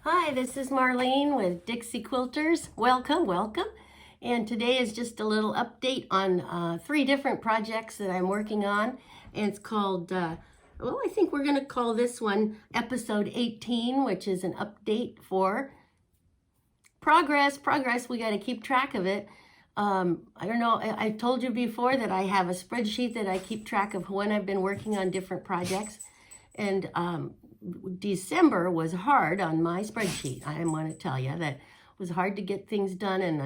Hi, this is Marlene with Dixie Quilters. Welcome, welcome. And today is just a little update on 3 different projects that I'm working on. And it's called, well, I think we're going to call this one episode 18, which is an update for progress. We got to keep track of it. I don't know, I told you before that I have a spreadsheet that I keep track of when I've been working on different projects. And December was hard on my spreadsheet. I want to tell you that it was hard to get things done, and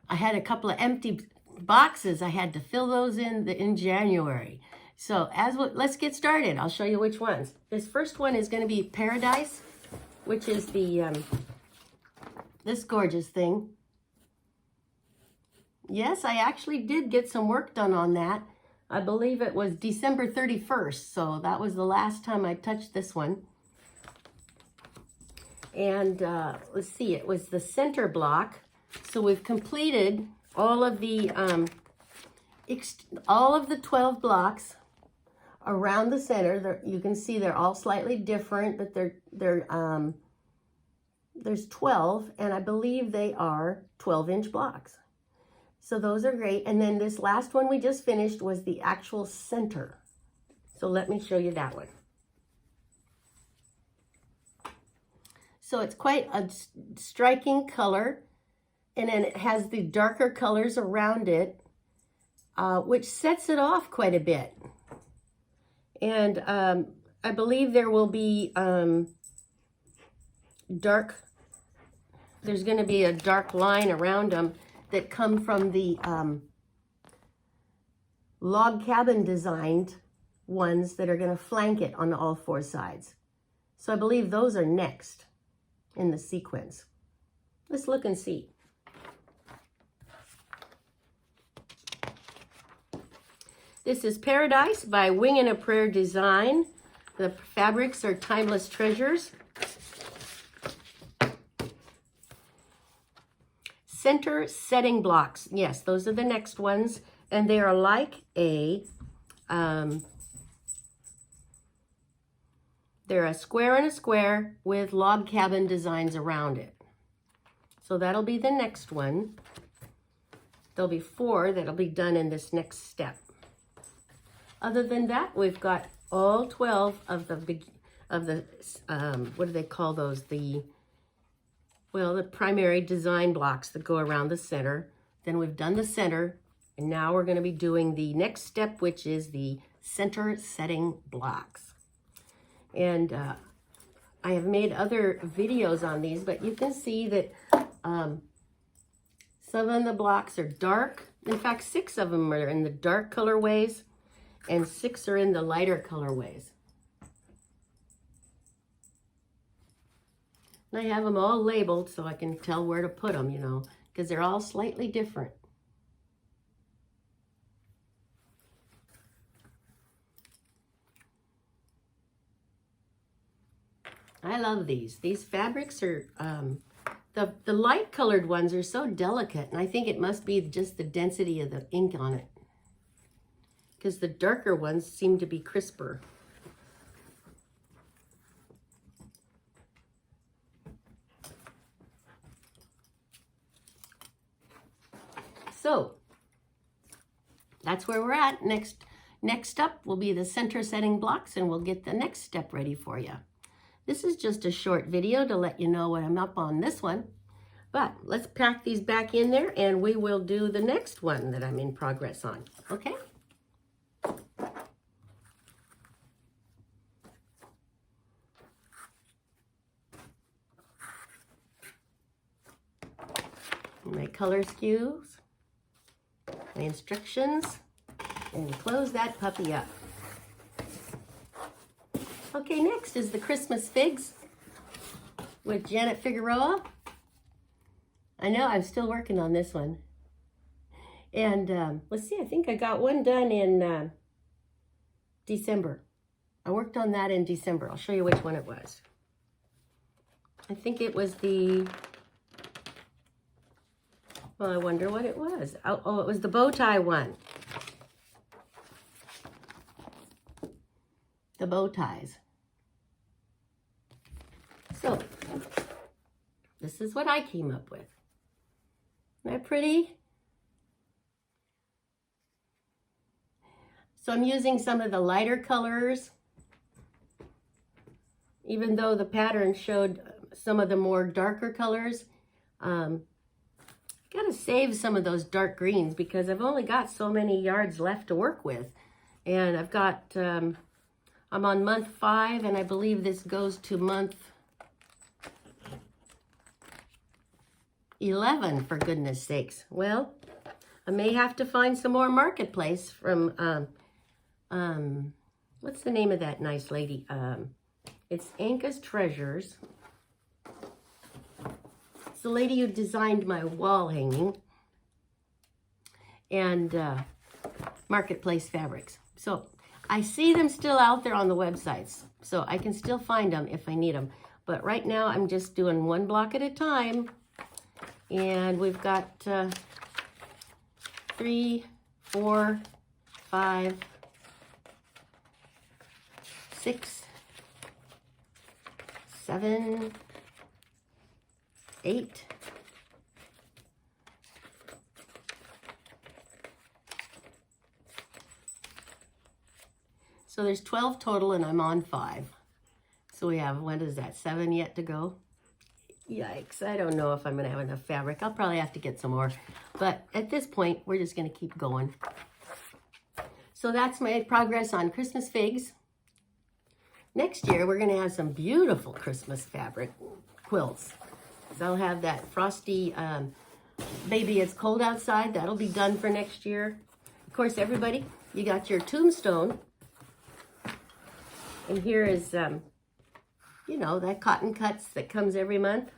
I had a couple of empty boxes. I had to fill those in January. So let's get started. I'll show you which ones. This first one is going to be Paradise, which is this gorgeous thing. Yes, I actually did get some work done on that. I believe it was December 31st, so that was the last time I touched this one. And let's see, it was the center block. So we've completed all of the 12 blocks around the center. You can see they're all slightly different, but there's 12, and I believe they are 12-inch blocks. So those are great. And then this last one we just finished was the actual center. So let me show you that one. So it's quite a striking color. And then it has the darker colors around it, which sets it off quite a bit. And I believe there will be there's going to be a dark line around them that come from the log cabin designed ones that are going to flank it on all 4 sides. So I believe those are next in the sequence. Let's look and see. This is Paradise by Wing and a Prayer Design. The fabrics are Timeless Treasures. Center setting blocks. Yes, those are the next ones. And they are like they're a square and a square with log cabin designs around it. So that'll be the next one. There'll be 4 that'll be done in this next step. Other than that, we've got all 12 of the what do they call those? The primary design blocks that go around the center. Then we've done the center, and now we're going to be doing the next step, which is the center setting blocks. And I have made other videos on these, but you can see that some of the blocks are dark. In fact, 6 of them are in the dark colorways, and 6 are in the lighter colorways. And I have them all labeled so I can tell where to put them, because they're all slightly different. I love these. These fabrics are, the light colored ones are so delicate, and I think it must be just the density of the ink on it, because the darker ones seem to be crisper. So that's where we're at. Next up will be the center setting blocks, and we'll get the next step ready for you. This is just a short video to let you know what I'm up on this one. But let's pack these back in there, and we will do the next one that I'm in progress on. Okay? My color skews, my instructions, and close that puppy up. Okay, next is the Christmas Figs with Janet Figueroa. I know, I'm still working on this one. And let's see, I think I got one done in December. I worked on that in December. I'll show you which one it was. I think it was well, I wonder what it was. Oh, it was the bow tie one. The bow ties. So, this is what I came up with. Isn't that pretty? So I'm using some of the lighter colors, even though the pattern showed some of the more darker colors. Gotta save some of those dark greens because I've only got so many yards left to work with. And I've got, I'm on month 5, and I believe this goes to month 11, for goodness sakes. Well, I may have to find some more marketplace from, what's the name of that nice lady? It's Anka's Treasures. It's the lady who designed my wall hanging. And Marketplace Fabrics. So I see them still out there on the websites. So I can still find them if I need them. But right now I'm just doing one block at a time. And we've got 3, 4, 5, 6, 7, 8, 'So there's 12 total, and I'm on 5. So we have, what is that, 7 yet to go? Yikes, I don't know if I'm gonna have enough fabric. I'll probably have to get some more. But at this point, we're just gonna keep going. So that's my progress on Christmas figs. Next year, we're gonna have some beautiful Christmas fabric quilts. So I'll have that frosty, Baby It's Cold Outside. That'll be done for next year. Of course, everybody, you got your Tombstone. And here is, you know, that cotton cuts that comes every month.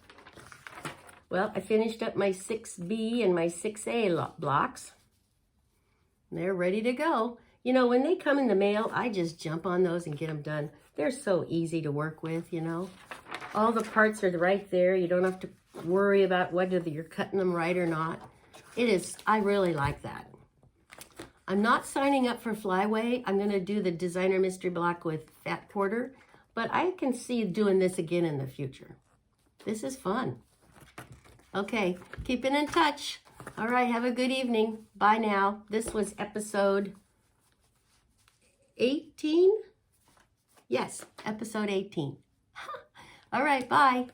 Well, I finished up my 6B and my 6A blocks. They're ready to go. You know, when they come in the mail, I just jump on those and get them done. They're so easy to work with, you know. All the parts are right there. You don't have to worry about whether you're cutting them right or not. It is, I really like that. I'm not signing up for Flyway. I'm going to do the designer mystery block with fat quarter, but I can see doing this again in the future. This is fun. Okay, keeping in touch. All right, have a good evening. Bye now. This was episode 18? Yes, episode 18. All right, bye.